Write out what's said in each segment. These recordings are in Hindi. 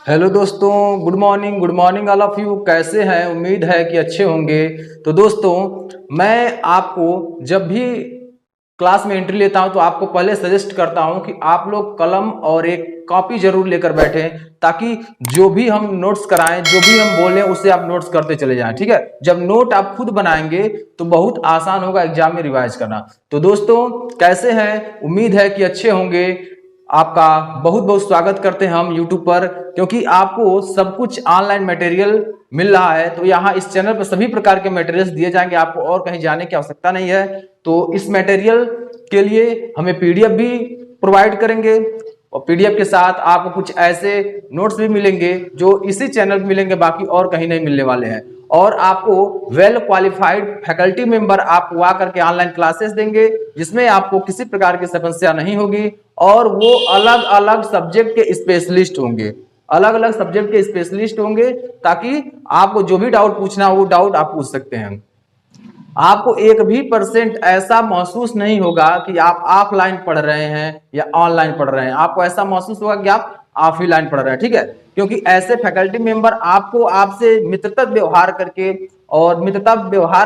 हेलो दोस्तों, good morning all of you. कैसे हैं? उम्मीद है कि अच्छे होंगे। तो दोस्तों, मैं आपको जब भी क्लास में एंट्री लेता हूं तो आपको पहले सजेस्ट करता हूं कि आप लोग कलम और एक कॉपी जरूर लेकर बैठें, ताकि जो भी हम नोट्स कराएं, जो भी हम बोलें, उसे आप नोट्स करते चले जाएं। ठीक है? जब नोट आप खुद बनाएंगे तो बहुत आसान होगा एग्जाम में रिवाइज करना। तो दोस्तों, कैसे हैं? उम्मीद है कि अच्छे होंगे। आपका बहुत बहुत स्वागत करते हैं हम यूट्यूब पर, क्योंकि आपको सब कुछ ऑनलाइन मटेरियल मिल रहा है। तो यहाँ इस चैनल पर सभी प्रकार के मटेरियल्स दिए जाएंगे, आपको और कहीं जाने की आवश्यकता नहीं है। तो इस मटेरियल के लिए हमें पीडीएफ भी प्रोवाइड करेंगे, और पीडीएफ के साथ आपको कुछ ऐसे नोट्स भी मिलेंगे जो इसी चैनल पर मिलेंगे, बाकी और कहीं नहीं मिलने वाले हैं। और आपको वेल क्वालिफाइड फैकल्टी मेंबर आपको आकर के ऑनलाइन क्लासेस देंगे, जिसमें आपको किसी प्रकार की समस्या नहीं होगी। और वो अलग अलग सब्जेक्ट के स्पेशलिस्ट होंगे, अलग अलग सब्जेक्ट के स्पेशलिस्ट होंगे, ताकि आपको जो भी डाउट पूछना हो वो डाउट आप पूछ सकते हैं। आपको एक भी परसेंट ऐसा महसूस नहीं होगा कि आप ऑफलाइन पढ़ रहे हैं या ऑनलाइन पढ़ रहे हैं। आपको ऐसा महसूस होगा कि आप ऑफलाइन पढ़ रहे हैं। ठीक है? क्योंकि ऐसे फैकल्टी मेंबर आपको आपसे मित्रता व्यवहार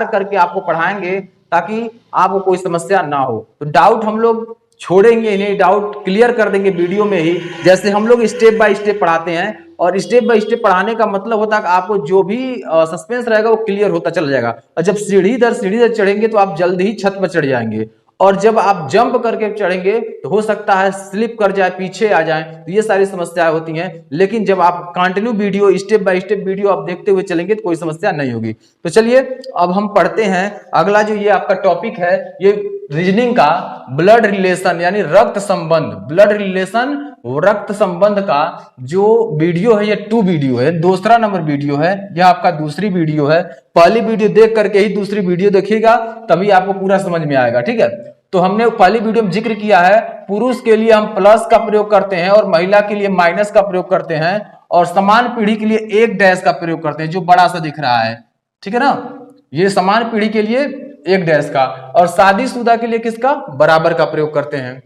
करके आपको पढ़ाएंगे, ताकि आपको कोई समस्या ना हो। तो डाउट हम लोग छोड़ेंगे नहीं, डाउट क्लियर कर देंगे वीडियो में ही। जैसे हम लोग स्टेप बाय स्टेप पढ़ाते हैं, और स्टेप बाय स्टेप पढ़ाने का मतलब होता है कि आपको जो भी सस्पेंस रहेगा वो क्लियर होता चला जाएगा। और जब सीढ़ी दर चढ़ेंगे तो आप जल्द ही छत पर चढ़ जाएंगे, और जब आप जंप करके चढ़ेंगे तो हो सकता है स्लिप कर जाए, पीछे आ जाए। तो ये सारी समस्याएं होती हैं। लेकिन जब आप continue video, step by step video आप देखते हुए चलेंगे तो कोई समस्या नहीं होगी। तो चलिए अब हम पढ़ते हैं। अगला जो ये आपका टॉपिक है, ये रीजनिंग का ब्लड रिलेशन यानी रक्त संबंध, ब्लड रिलेशन रक्त संबंध का जो वीडियो है, ये 2 वीडियो है, दूसरा नंबर वीडियो है। यह आपका दूसरी वीडियो है। पहली वीडियो देख करके ही दूसरी वीडियो देखिएगा, तभी आपको पूरा समझ में आएगा। ठीक है? तो हमने पहली वीडियो में जिक्र किया है, पुरुष के लिए हम प्लस का प्रयोग करते हैं और महिला के लिए माइनस का प्रयोग करते हैं, और समान पीढ़ी के लिए एक डैश का प्रयोग करते हैं, जो बड़ा सा दिख रहा है। ठीक है ना? ये समान पीढ़ी के लिए एक डैश का, और शादीशुदा के लिए किसका? बराबर का प्रयोग करते हैं।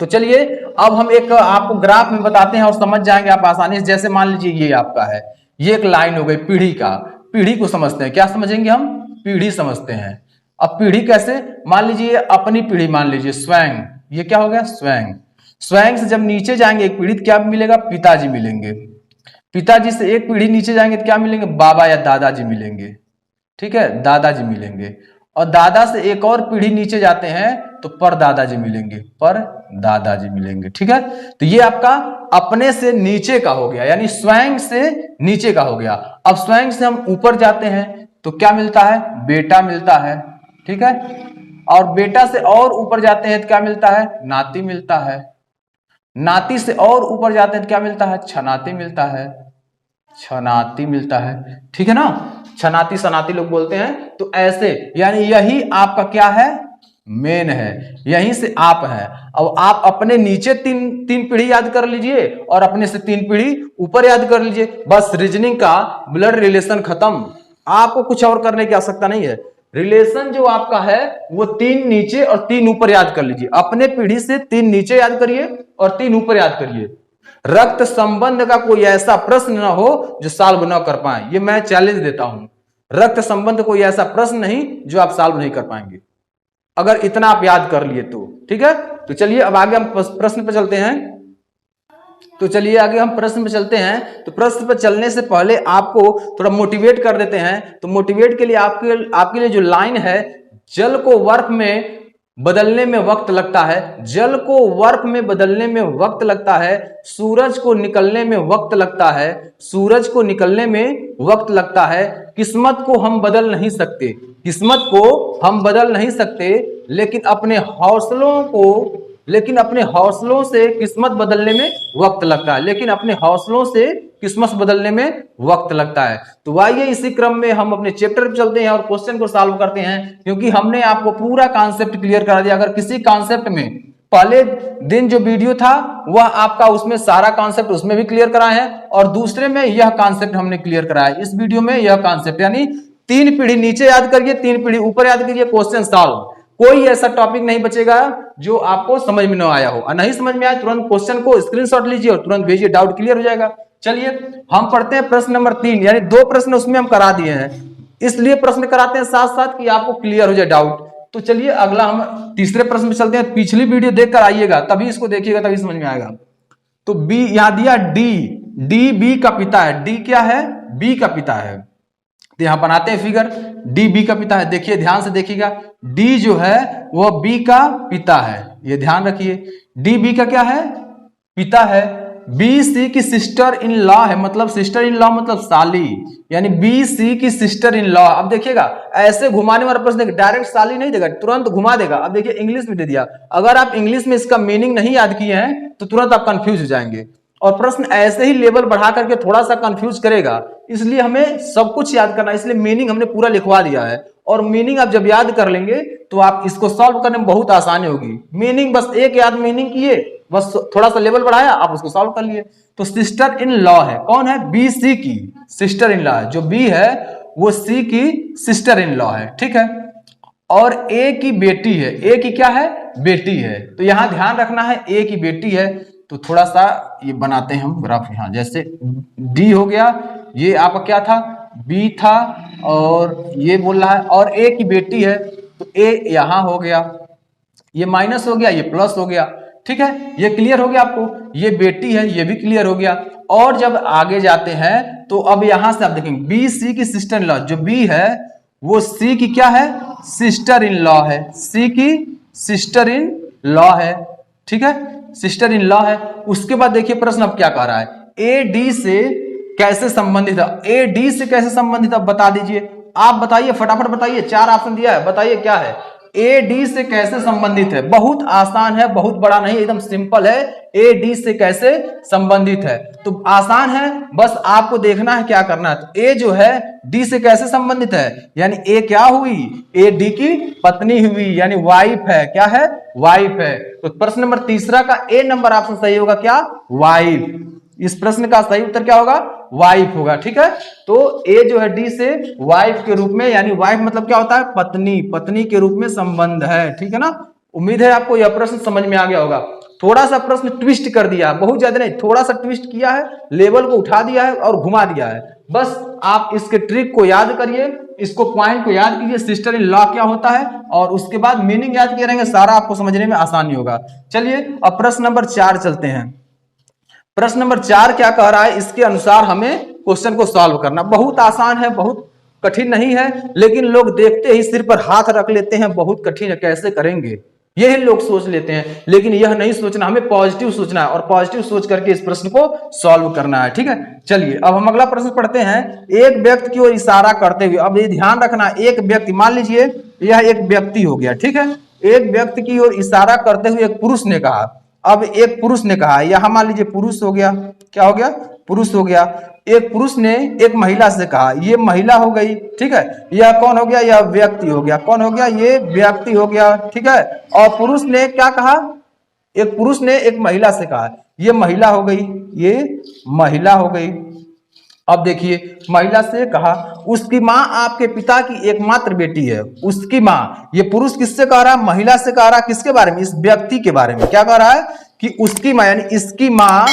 तो चलिए अब हम एक आपको ग्राफ में बताते हैं और समझ जाएंगे आप आसानी से। जैसे मान लीजिए ये आपका है, ये एक लाइन हो गई पीढ़ी का। पीढ़ी को समझते हैं, क्या समझेंगे हम? पीढ़ी समझते हैं। अब पीढ़ी कैसे? मान लीजिए अपनी पीढ़ी, मान लीजिए स्वयं, ये क्या हो गया? स्वयं। स्वयं से जब नीचे जाएंगे एक पीढ़ी, क्या मिलेगा? पिताजी मिलेंगे। पिताजी से एक पीढ़ी नीचे जाएंगे तो क्या मिलेंगे? बाबा या दादाजी मिलेंगे। ठीक है? दादाजी मिलेंगे। और दादा से एक और पीढ़ी नीचे जाते हैं तो परदादाजी मिलेंगे, परदादाजी मिलेंगे। ठीक है? तो ये आपका अपने से नीचे का हो गया, यानी स्वयं से नीचे का हो गया। अब स्वयं से हम ऊपर जाते हैं तो क्या मिलता है? बेटा मिलता है। ठीक है? और बेटा से और ऊपर जाते हैं तो क्या मिलता है? नाती मिलता है। नाती से और ऊपर जाते हैं तो क्या मिलता है? छनाती मिलता है। छनाती मिलता है। ठीक है ना? छनाती सनाती लोग बोलते हैं। तो ऐसे, यानी यही आपका क्या है? मेन है। यहीं से आप है। अब आप अपने नीचे तीन तीन पीढ़ी याद कर लीजिए, और अपने से 3 पीढ़ी ऊपर याद कर लीजिए। बस रीजनिंग का ब्लड रिलेशन खत्म। आपको कुछ और करने की आवश्यकता नहीं है। रिलेशन जो आपका है वो 3 नीचे और 3 ऊपर याद कर लीजिए। अपने पीढ़ी से 3 नीचे याद करिए और 3 ऊपर याद करिए। रक्त संबंध का कोई ऐसा प्रश्न ना हो जो सॉल्व ना कर पाए, ये मैं चैलेंज देता हूं। रक्त संबंध कोई ऐसा प्रश्न नहीं जो आप सॉल्व नहीं कर पाएंगे, अगर इतना आप याद कर लिए तो। ठीक है? तो चलिए अब आगे हम प्रश्न पे चलते हैं। तो चलिए आगे हम प्रश्न पे चलते हैं। तो प्रश्न पे चलने से पहले आपको थोड़ा मोटिवेट कर देते हैं। तो मोटिवेट के लिए आपके लिए जो लाइन है, जल को बर्फ में बदलने में वक्त लगता है, जल को बर्फ में बदलने में वक्त लगता है, सूरज को निकलने में वक्त लगता है, सूरज को निकलने में वक्त लगता है। किस्मत को हम बदल नहीं सकते, किस्मत को हम बदल नहीं सकते, लेकिन अपने हौसलों से किस्मत बदलने में वक्त लगता है, लेकिन अपने हौसलों से किस्मत बदलने में वक्त लगता है। तो आइए इसी क्रम में हम अपने चैप्टर पे चलते हैं और क्वेश्चन को सॉल्व करते हैं, क्योंकि हमने आपको पूरा कॉन्सेप्ट क्लियर करा दिया। अगर किसी कॉन्सेप्ट में पहले दिन जो वीडियो था वह आपका, उसमें सारा कॉन्सेप्ट उसमें भी क्लियर कराए हैं, और दूसरे में यह कॉन्सेप्ट हमने क्लियर कराया इस वीडियो में। यह कॉन्सेप्ट यानी 3 पीढ़ी नीचे याद करिए, 3 पीढ़ी ऊपर याद करिए, क्वेश्चन सॉल्व। कोई ऐसा टॉपिक नहीं बचेगा जो आपको समझ में ना आया हो। और नहीं समझ में आया तुरंत क्वेश्चन को स्क्रीनशॉट लीजिए और तुरंत भेजिए, डाउट क्लियर हो जाएगा। चलिए हम पढ़ते हैं प्रश्न नंबर 3, यानी 2 प्रश्न उसमें हम करा दिए हैं, इसलिए प्रश्न कराते हैं साथ साथ कि आपको क्लियर हो जाए डाउट। तो चलिए अगला हम तीसरे प्रश्न में चलते हैं। पिछली वीडियो देखकर आइएगा, तभी इसको देखिएगा, तभी समझ में आएगा। तो बी यहां दिया डी बी का पिता है। डी क्या है? बी का पिता है। तो यहां बनाते हैं फिगर, डी बी का पिता है। देखिए ध्यान से देखिएगा, डी जो है वह बी का पिता है, ये ध्यान रखिए। डी बी का क्या है? पिता है। बी सी की सिस्टर इन लॉ है, मतलब सिस्टर इन लॉ मतलब साली, यानी बी सी की सिस्टर इन लॉ। अब देखिएगा ऐसे घुमाने वाला प्रश्न देखिए, डायरेक्ट साली नहीं देगा, तुरंत घुमा देगा। अब देखिए इंग्लिश में दे दिया, अगर आप इंग्लिश में इसका मीनिंग नहीं याद किए हैं तो तुरंत आप कंफ्यूज हो जाएंगे। और प्रश्न ऐसे ही लेवल बढ़ा करके थोड़ा सा कंफ्यूज करेगा, इसलिए हमें सब कुछ याद करना है, इसलिए मीनिंग हमने पूरा लिखवा दिया है। और मीनिंग आप जब याद कर लेंगे तो आप इसको सॉल्व करने में बहुत आसानी होगी। मीनिंग बस एक याद मीनिंग किए, बस थोड़ा सा लेवल बढ़ाया, आप उसको सॉल्व कर लिए। तो सिस्टर इन लॉ है, कौन है? बी सी की सिस्टर इन लॉ है। जो बी है वो सी की सिस्टर इन लॉ है, ठीक है। और ए की बेटी है, ए की क्या है? बेटी है। तो यहां ध्यान रखना है ए की बेटी है। तो थोड़ा सा ये बनाते हैं हम ग्राफ, यहां जैसे डी हो गया, ये आपका क्या था? बी था, और ये बोल रहा है, और ए की बेटी है तो ए यहां हो गया, ये माइनस हो गया, ये प्लस हो गया, ठीक है। ये क्लियर हो गया आपको, ये बेटी है, ये भी क्लियर हो गया। और जब आगे जाते हैं तो अब यहां से आप देखेंगे बी सी की सिस्टर इन लॉ, जो बी है वो सी की क्या है? सिस्टर इन लॉ है, सी की सिस्टर इन लॉ है, ठीक है, सिस्टर इन लॉ है। उसके बाद देखिए प्रश्न अब क्या कह रहा है, ए डी से कैसे संबंधित है? ए डी से कैसे संबंधित है बता दीजिए, आप बताइए, फटाफट बताइए, 4 ऑप्शन दिया है, बताइए क्या है? ए डी से कैसे संबंधित है? बहुत आसान है, बहुत बड़ा नहीं, एकदम सिंपल है। ए डी से कैसे संबंधित है? तो आसान है, बस आपको देखना है क्या करना है। तो ए जो है डी से कैसे संबंधित है, यानी ए क्या हुई? ए डी की पत्नी हुई, यानी वाइफ है। क्या है? वाइफ है। तो प्रश्न नंबर तीसरा का ए नंबर ऑप्शन सही होगा, क्या? वाइफ। इस प्रश्न का सही उत्तर क्या होगा? वाइफ होगा, ठीक है। तो ए जो है डी से वाइफ के रूप में, यानी वाइफ मतलब क्या होता है? पत्नी, पत्नी के रूप में संबंध है, ठीक है ना। उम्मीद है आपको यह प्रश्न समझ में आ गया होगा। थोड़ा सा प्रश्न ट्विस्ट कर दिया, बहुत ज्यादा नहीं, थोड़ा सा ट्विस्ट किया है, लेवल को उठा दिया है और घुमा दिया है। बस आप इसके ट्रिक को याद करिए, इसको पॉइंट को याद कीजिए, सिस्टर इन लॉ क्या होता है, और उसके बाद मीनिंग याद किए रहेंगे, सारा आपको समझने में आसानी होगा। चलिए अब प्रश्न नंबर 4 चलते हैं। प्रश्न नंबर 4 क्या कह रहा है, इसके अनुसार हमें क्वेश्चन को सॉल्व करना। बहुत आसान है, बहुत कठिन नहीं है, लेकिन लोग देखते ही सिर पर हाथ रख लेते हैं, बहुत कठिन है, कैसे करेंगे, यही लोग सोच लेते हैं। लेकिन यह नहीं सोचना, हमें पॉजिटिव सोचना है, और पॉजिटिव सोच करके इस प्रश्न को सॉल्व करना है, ठीक है। चलिए अब हम अगला प्रश्न पढ़ते हैं। एक व्यक्ति की ओर इशारा करते हुए, अब ये ध्यान रखना, एक व्यक्ति, मान लीजिए यह एक व्यक्ति हो गया, ठीक है। एक व्यक्ति की ओर इशारा करते हुए एक पुरुष ने कहा, अब एक पुरुष ने कहा, यहां मान लीजिए पुरुष हो गया, क्या हो गया? पुरुष हो गया। एक पुरुष ने एक महिला से कहा, ये महिला हो गई, ठीक है। यह कौन हो गया? यह व्यक्ति हो गया। कौन हो गया? ये व्यक्ति हो गया, ठीक है। और पुरुष ने क्या कहा? एक पुरुष ने एक महिला से कहा, ये महिला हो गई, ये महिला हो गई। अब देखिए महिला से कहा, उसकी मां आपके पिता की एकमात्र बेटी है। उसकी मां, ये पुरुष किससे कह रहा है? महिला से कह रहा है, किसके बारे में? इस व्यक्ति के बारे में। क्या कह रहा है? कि उसकी मां, यानी इसकी मां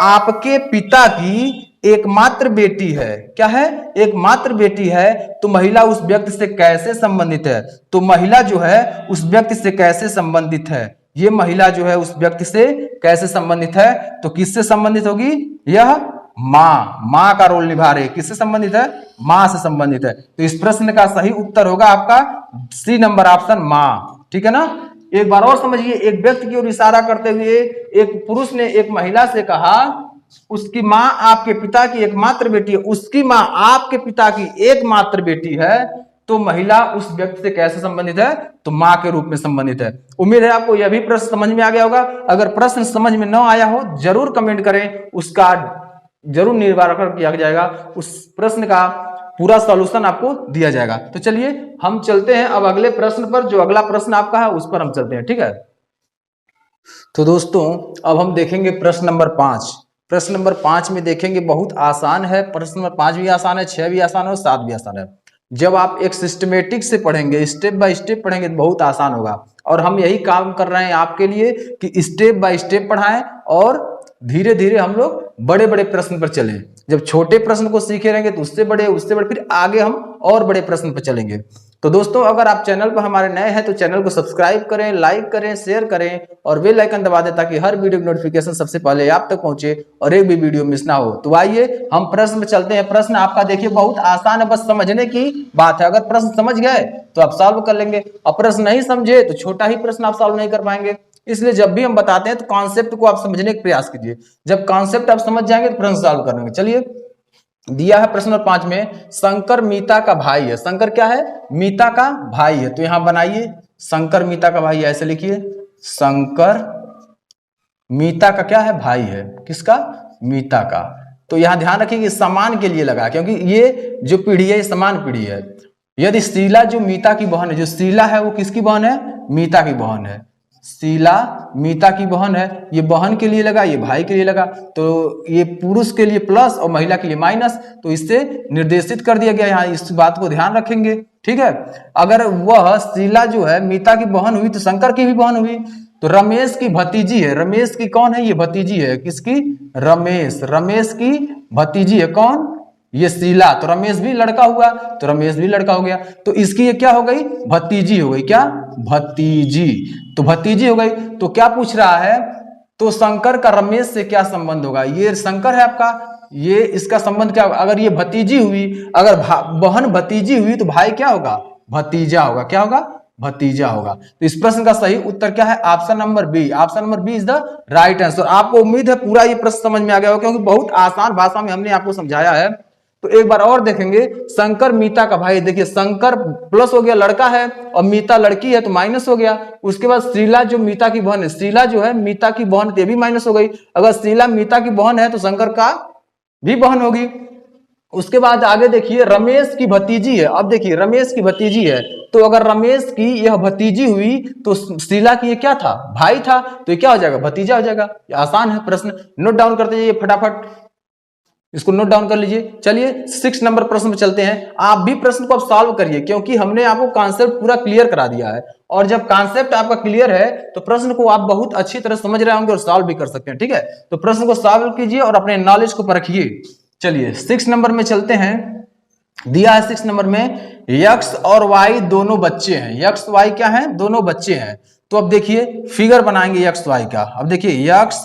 आपके पिता की एकमात्र बेटी है। क्या है? एकमात्र बेटी है। तो महिला उस व्यक्ति से कैसे संबंधित है? तो महिला जो है उस व्यक्ति से कैसे संबंधित है? ये महिला जो है उस व्यक्ति से कैसे संबंधित है? तो किससे संबंधित होगी? यह मां का रोल निभा रही है। किससे संबंधित है? मां से संबंधित है। तो इस प्रश्न का सही उत्तर होगा आपका सी नंबर ऑप्शन, मां, ठीक है ना। एक बार और समझिए, एक व्यक्ति की ओर इशारा करते हुए एक पुरुष ने एक महिला से कहा, उसकी मां आपके पिता की एकमात्र बेटी है। उसकी मां आपके पिता की एकमात्र बेटी है। तो महिला उस व्यक्ति से कैसे संबंधित है? तो मां के रूप में संबंधित है। उम्मीद है आपको यह भी प्रश्न समझ में आ गया होगा। अगर प्रश्न समझ में न आया हो जरूर कमेंट करें, उसका जरूर निवारण किया जाएगा, उस प्रश्न का पूरा सॉल्यूशन आपको दिया जाएगा। तो चलिए हम चलते हैं अब अगले प्रश्न पर, जो अगला प्रश्न आपका है उस पर हम चलते हैं, ठीक है। तो दोस्तों अब हम देखेंगे प्रश्न नंबर 5। प्रश्न नंबर 5 में देखेंगे, बहुत आसान है प्रश्न नंबर 5 भी आसान है, 6 भी आसान है और 7 भी आसान है। जब आप एक सिस्टमेटिक से पढ़ेंगे, स्टेप बाय स्टेप पढ़ेंगे तो बहुत आसान होगा। और हम यही काम कर रहे हैं आपके लिए कि स्टेप बाय स्टेप पढ़ाएं और धीरे धीरे हम लोग बड़े बड़े प्रश्न पर चलें। जब छोटे प्रश्न को सीखे रहेंगे तो उससे बड़े, फिर आगे हम और बड़े प्रश्न पर चलेंगे। तो दोस्तों, अगर आप चैनल पर हमारे नए हैं तो चैनल को सब्सक्राइब करें, लाइक करें, शेयर करें और बेल आइकन दबा दें ताकि हर वीडियो की नोटिफिकेशन सबसे पहले आप तक पहुंचे और एक भी वीडियो मिस ना हो। तो आइए हम प्रश्न में चलते हैं। प्रश्न आपका देखिए बहुत आसान है, बस समझने की बात है। अगर प्रश्न समझ गए तो आप सॉल्व कर लेंगे और प्रश्न नहीं समझे तो छोटा ही प्रश्न आप सॉल्व नहीं कर पाएंगे। इसलिए जब भी हम बताते हैं तो कॉन्सेप्ट को आप समझने का प्रयास कीजिए। जब कॉन्सेप्ट आप समझ जाएंगे तो प्रश्न सॉल्व करेंगे। चलिए, दिया है प्रश्न नंबर 5 में, शंकर मीता का भाई है। शंकर क्या है? मीता का भाई है। तो यहां बनाइए शंकर मीता का भाई है, ऐसे लिखिए शंकर मीता का क्या है? भाई है। किसका? मीता का। तो यहां ध्यान रखिए कि समान के लिए लगा, क्योंकि ये जो पीढ़ी है ये समान पीढ़ी है। यदि शीला जो मीता की बहन है, जो शीला है वो किसकी बहन है? मीता की बहन है। शीला मीता की बहन है, ये बहन के लिए लगा, ये भाई के लिए लगा। तो ये पुरुष के लिए प्लस और महिला के लिए माइनस, तो इससे निर्देशित कर दिया गया। यहाँ इस बात को ध्यान रखेंगे, ठीक है। अगर वह शीला जो है मीता की बहन हुई तो शंकर की भी बहन हुई। तो रमेश की भतीजी है। रमेश की कौन है? ये भतीजी है। किसकी? रमेश। रमेश की भतीजी है कौन? ये शीला। तो रमेश भी लड़का हुआ, तो रमेश भी लड़का हो गया। तो इसकी ये क्या हो गई? भतीजी हो गई। क्या? भतीजी। तो भतीजी हो गई। तो क्या पूछ रहा है? तो शंकर का रमेश से क्या संबंध होगा? ये शंकर है आपका, ये इसका संबंध क्या होगा? अगर ये भतीजी हुई, अगर बहन भतीजी हुई तो भाई क्या होगा? भतीजा होगा। क्या होगा? भतीजा होगा। तो इस प्रश्न का सही उत्तर क्या है? Option number B. Option number B is the right answer. आपको उम्मीद है पूरा ये प्रश्न समझ में आ गया होगा, क्योंकि बहुत आसान भाषा में हमने आपको समझाया है। तो एक बार और देखेंगे, शंकर मीता का भाई। देखिए शंकर प्लस हो गया, लड़का है, और मीता लड़की है तो माइनस हो गया। उसके बाद शीला जो मीता की बहन है, शीला जो है मीता की बहन, ये भी माइनस हो गई। अगर शीला मीता की बहन है तो शंकर का भी बहन होगी। उसके बाद आगे देखिए, रमेश की भतीजी है। अब देखिए रमेश की भतीजी है, तो अगर रमेश की यह भतीजी हुई तो शीला की ये क्या था? भाई था। तो ये क्या हो जाएगा? भतीजा हो जाएगा। ये आसान है प्रश्न, नोट डाउन करते जाइए फटाफट, इसको नोट डाउन कर लीजिए। चलिए 6 नंबर प्रश्न पे चलते हैं। आप भी प्रश्न को अब सॉल्व करिए, क्योंकि हमने आपको कॉन्सेप्ट पूरा क्लियर करा दिया है। और जब कॉन्सेप्ट आपका क्लियर है तो प्रश्न को आप बहुत अच्छी तरह समझ रहे होंगे और सॉल्व भी कर सकते हैं, ठीक है। तो प्रश्न को सॉल्व कीजिए और अपने नॉलेज को परखिए। चलिए 6 नंबर में चलते हैं। दिया है 6 नंबर में, यक्स और वाई दोनों बच्चे हैं। यक्स वाई क्या है? दोनों बच्चे हैं। तो अब देखिए फिगर बनाएंगे यक्स वाई का। अब देखिए यक्स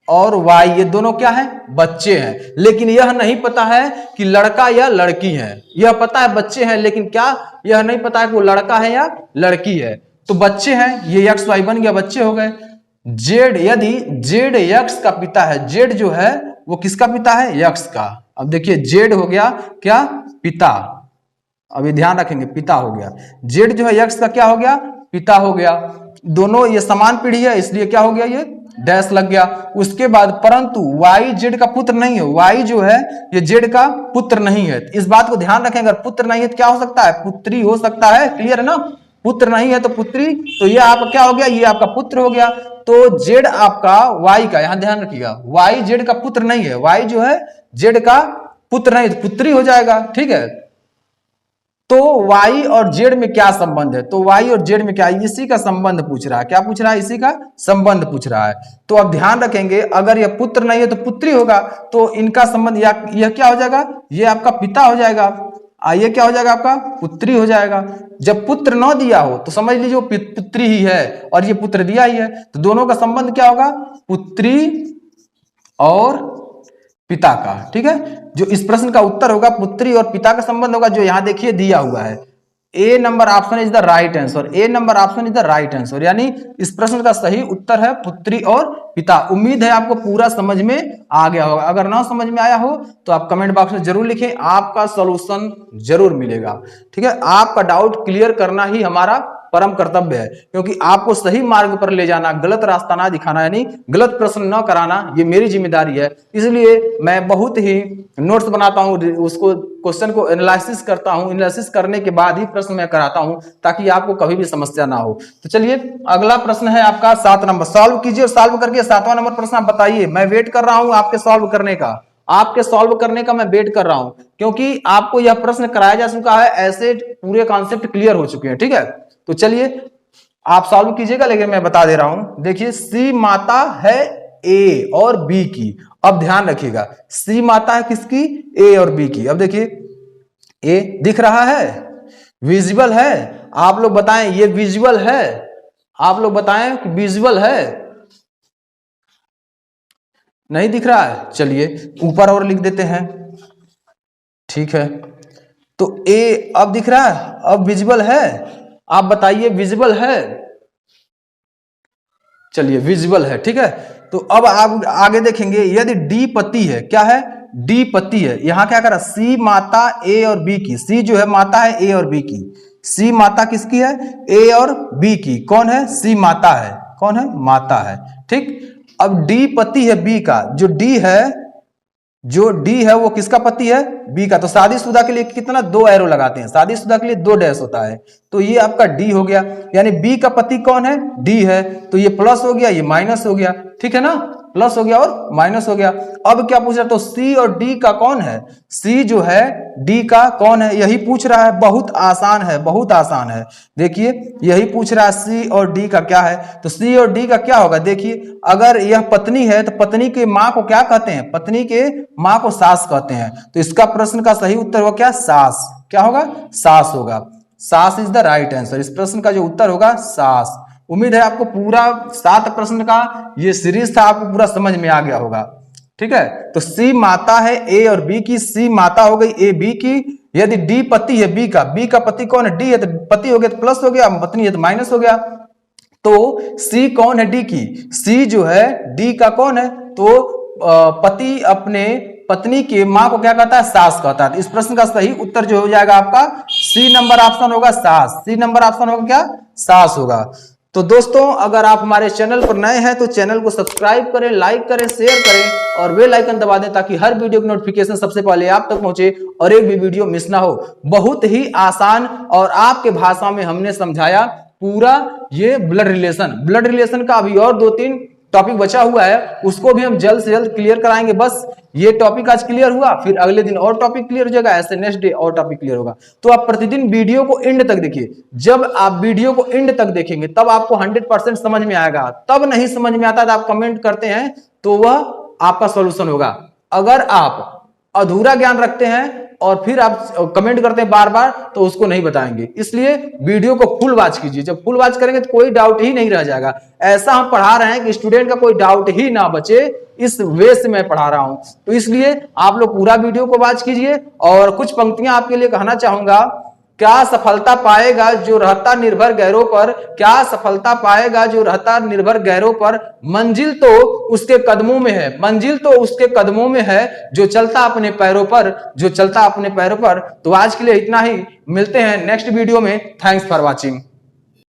और वाई ये दोनों क्या है? बच्चे हैं। लेकिन यह नहीं पता है कि लड़का या लड़की है। यह पता है बच्चे हैं, लेकिन क्या यह नहीं पता है कि वो लड़का है या लड़की है। तो बच्चे हैं, ये यक्स वाई बन गया, बच्चे हो गए। जेड, यदि जेड यक्स का पिता है, जेड जो है वो किसका पिता है? यक्स का। अब देखिए जेड हो गया क्या? पिता। अभी ध्यान रखेंगे, पिता हो गया। जेड जो है यक्स का क्या हो गया? पिता हो गया। दोनों ये समान पीढ़ी है, इसलिए क्या हो गया? ये डैश लग गया। उसके बाद परंतु वाई जेड का पुत्र नहीं है। वाई जो है ये जेड का पुत्र नहीं है। इस बात को ध्यान रखें, अगर पुत्र नहीं है तो क्या हो सकता है? पुत्री हो सकता है। क्लियर है ना? पुत्र नहीं है तो पुत्री। तो ये आपका क्या हो गया? ये आपका पुत्र हो गया। तो जेड आपका वाई का, यहां ध्यान रखिएगा, वाई जेड का पुत्र नहीं है। वाई जो है जेड का पुत्र नहीं, तो पुत्री हो जाएगा, ठीक है। तो y और z में क्या संबंध है? तो y और z में क्या? इसी का संबंध पूछ रहा है। क्या पूछ रहा है? इसी का संबंध पूछ रहा है। तो अब ध्यान रखेंगे, अगर यह पुत्र नहीं है तो पुत्री होगा, तो इनका संबंध यह क्या हो जाएगा? ये आपका पिता हो जाएगा। ये क्या हो जाएगा? आपका पुत्री हो जाएगा। जब पुत्र न दिया हो तो समझ लीजिए वो पुत्री ही है, और ये पुत्र दिया ही है, तो दोनों का संबंध क्या होगा? पुत्री और पिता का, ठीक है। जो इस प्रश्न का उत्तर होगा पुत्री और पिता का संबंध होगा, जो यहां देखिए दिया हुआ है। A number option is the right answer. A number option is the right answer, यानी इस प्रश्न का सही उत्तर है पुत्री और पिता। उम्मीद है आपको पूरा समझ में आ गया होगा। अगर ना समझ में आया हो तो आप कमेंट बॉक्स में जरूर लिखें, आपका सॉल्यूशन जरूर मिलेगा, ठीक है। आपका डाउट क्लियर करना ही हमारा परम कर्तव्य है, क्योंकि आपको सही मार्ग पर ले जाना, गलत रास्ता ना दिखाना, यानी गलत प्रश्न न कराना, ये मेरी जिम्मेदारी है। इसलिए मैं बहुत ही नोट्स बनाता हूं, उसको क्वेश्चन को एनालिसिस करता हूं, एनालिसिस करने के बाद ही प्रश्न मैं कराता हूं, ताकि आपको कभी भी समस्या ना हो। तो चलिए अगला प्रश्न है आपका 7 नंबर। सॉल्व कीजिए और सॉल्व करके 7वां नंबर प्रश्न आप बताइए। मैं वेट कर रहा हूं आपके सॉल्व करने का, आपके सॉल्व करने का मैं वेट कर रहा हूं, क्योंकि आपको यह प्रश्न कराया जा चुका है, ऐसे पूरे कॉन्सेप्ट क्लियर हो चुके हैं, ठीक है। तो चलिए आप सॉल्व कीजिएगा, लेकिन मैं बता दे रहा हूं। देखिए सी माता है ए और बी की। अब ध्यान रखिएगा, सी माता है किसकी? ए और बी की। अब देखिए ए दिख रहा है, विजुअल है, आप लोग बताएं ये विजुअल है? आप लोग बताएं कि विजुअल है? नहीं दिख रहा है, चलिए ऊपर और लिख देते हैं, ठीक है। तो ए अब दिख रहा है, अब विजुअल है, आप बताइए विजुअल है? चलिए विजुअल है, ठीक है। तो अब आप आगे देखेंगे, यदि डी पति है, क्या है? डी पति है। यहां क्या करा? सी माता ए और बी की। सी जो है माता है ए और बी की। सी माता किसकी है? ए और बी की। कौन है? सी माता है। कौन है? माता है, ठीक। अब डी पति है बी का। जो डी है वो किसका पति है? बी का। तो शादीशुदा के लिए कितना? 2 एरो लगाते हैं, शादीशुदा के लिए 2 डैश होता है। तो ये आपका डी हो गया, यानी बी का पति कौन है? डी है। तो ये प्लस हो गया, ये माइनस हो गया, ठीक है ना? प्लस हो गया और माइनस हो गया। अब क्या पूछ रहा है? तो सी और डी का कौन है? सी जो है डी का कौन है, यही पूछ रहा है। बहुत आसान है, बहुत आसान है। देखिए यही पूछ रहा है, सी और डी का क्या है। तो सी और डी का क्या होगा? देखिए अगर यह पत्नी है तो पत्नी के मां को क्या कहते हैं? पत्नी के मां को सास कहते हैं। तो इसका प्रश्न का सही उत्तर होगा क्या? सास। क्या होगा? सास होगा। सास इज द राइट आंसर। इस प्रश्न का जो उत्तर होगा सास। उम्मीद है आपको पूरा 7 प्रश्न का ये सीरीज था, आपको पूरा समझ में आ गया होगा, ठीक है। तो सी माता है ए और बी की, सी माता हो गई ए बी की। यदि डी पति है बी का, बी का पति कौन है? डी है, तो पति हो गया तो प्लस हो गया, पत्नी है तो माइनस हो गया। तो सी कौन है? डी की। सी जो है डी का कौन है? तो पति अपने पत्नी के मां को क्या कहता है? सास कहता है। इस प्रश्न का सही उत्तर जो हो जाएगा आपका सी नंबर ऑप्शन होगा, सास। सी नंबर ऑप्शन होगा क्या? सास होगा। तो दोस्तों अगर आप हमारे चैनल पर नए हैं तो चैनल को सब्सक्राइब करें, लाइक करें, शेयर करें और बेल आइकन दबा दें ताकि हर वीडियो की नोटिफिकेशन सबसे पहले आप तक पहुंचे और एक भी वीडियो मिस ना हो। बहुत ही आसान और आपके भाषा में हमने समझाया पूरा ये ब्लड रिलेशन का अभी और 2-3 टॉपिक बचा हुआ है, उसको भी हम जल्द से जल्द क्लियर कराएंगे। बस ये टॉपिक आज क्लियर हुआ, फिर अगले दिन और टॉपिक क्लियर हो जाएगा, ऐसे नेक्स्ट डे और टॉपिक क्लियर होगा। तो आप प्रतिदिन वीडियो को एंड तक देखिए। जब आप वीडियो को एंड तक देखेंगे तब आपको 100% समझ में आएगा। तब नहीं समझ में आता तो आप कमेंट करते हैं तो वह आपका सॉल्यूशन होगा। अगर आप अधूरा ज्ञान रखते हैं और फिर आप कमेंट करते हैं बार बार तो उसको नहीं बताएंगे। इसलिए वीडियो को फुल वॉच कीजिए। जब फुल वॉच करेंगे तो कोई डाउट ही नहीं रह जाएगा। ऐसा हम पढ़ा रहे हैं कि स्टूडेंट का कोई डाउट ही ना बचे, इस वे से मैं पढ़ा रहा हूं। तो इसलिए आप लोग पूरा वीडियो को वॉच कीजिए। और कुछ पंक्तियां आपके लिए कहना चाहूंगा। क्या सफलता पाएगा जो रहता निर्भर गैरों पर? क्या सफलता पाएगा जो रहता निर्भर गैरों पर? मंजिल तो उसके कदमों में है, मंजिल तो उसके कदमों में है जो चलता अपने पैरों पर, जो चलता अपने पैरों पर। तो आज के लिए इतना ही, मिलते हैं नेक्स्ट वीडियो में। Thanks for watching.